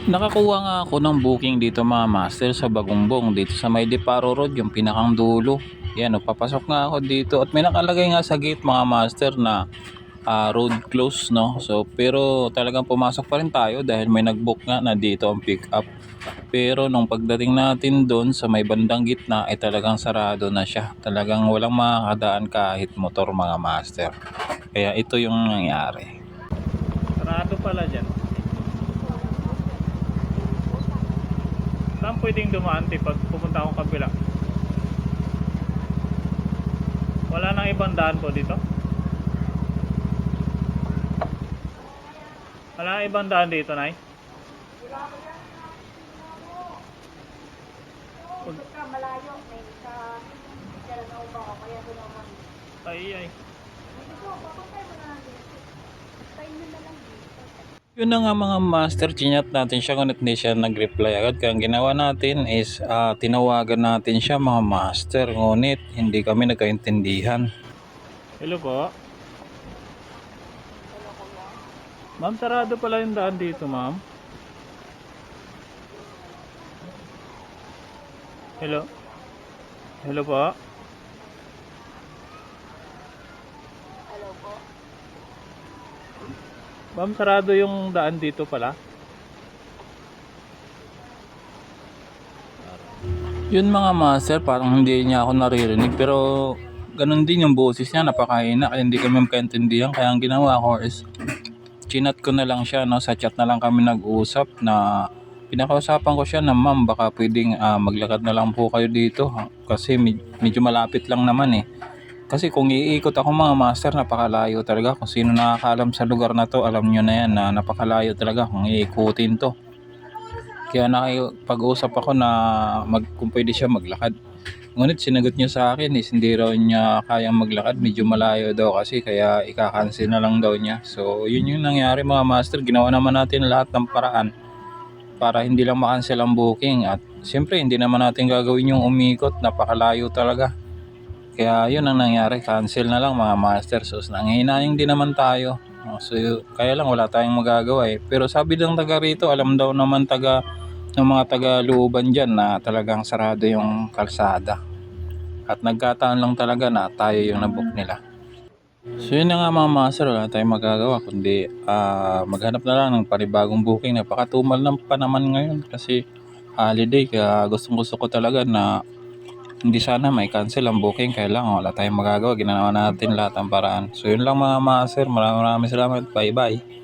Nakakuha nga ako ng booking dito mga master sa Bagumbong dito sa May Deparo Road, yung pinakang dulo. Yan, papasok nga ako dito at may nakalagay nga sa gate mga master na road close, no. So pero talagang pumasok pa rin tayo dahil may nag-book nga na dito ang pick up. Pero nung pagdating natin doon sa may bandang gitna ay talagang sarado na siya. Talagang walang makakadaan kahit motor mga master. Kaya ito yung nangyari. Sarado pala dyan. Saan pwedeng dumaan pag pupunta akong kabila? Wala nang ibang daan po dito? Wala nang ibang daan dito, Nay? Malayo, may sa Jaranaw ba ako, kaya doon naman. Ay. Dito, papuntay mo na lang dito. Tayo na lang dito. Yun na nga mga master, chinat natin siya ngunit hindi siya nag-reply agad. Kaya ang ginawa natin is tinawagan natin siya mga master ngunit hindi kami nagkaintindihan. Hello po. Ma'am, sarado pala yung daan dito, ma'am. Hello. Hello po. Hello po. Ma'am, sarado yung daan dito pala. Yun mga master, parang hindi niya ako naririnig pero ganun din yung boses niya, napakahina kaya hindi kami magkaintindihan. Kaya ang ginawa ko is chinat ko na lang siya, no? Sa chat na lang kami nag-usap na pinakausapan ko siya na ma'am baka pwedeng maglakad na lang po kayo dito kasi medyo malapit lang naman eh. Kasi kung iikot ako mga master, napakalayo talaga. Kung sino nakakaalam sa lugar na to, alam nyo na yan na napakalayo talaga kung iikutin to. Kaya nakipag-usap ako na kung pwede siya maglakad. Ngunit sinagot niya sa akin is hindi raw niya kayang maglakad, medyo malayo daw kasi kaya ika-cancel na lang daw niya. So yun yung nangyari mga master, ginawa naman natin lahat ng paraan para hindi lang ma-cancel ang booking. At siyempre hindi naman natin gagawin yung umikot, napakalayo talaga. Kaya yun ang nangyari, cancel na lang mga master. So nanghihinayang din naman tayo. So kaya lang wala tayong magagawa eh. Pero sabi ng taga rito, alam daw naman ng mga taga-looban dyan na talagang sarado yung kalsada. At nagkataon lang talaga na tayo yung nabook nila. So yun na nga mga master, wala tayong magagawa kundi maghanap na lang ng panibagong booking. Napakatumal ng pa naman ngayon kasi holiday. Kaya gustong gusto ko talaga na hindi sana may cancel ang booking. Kaya lang wala tayong magagawa, ginawa natin lahat ng paraan. So yun lang mga master, maraming salamat, bye bye.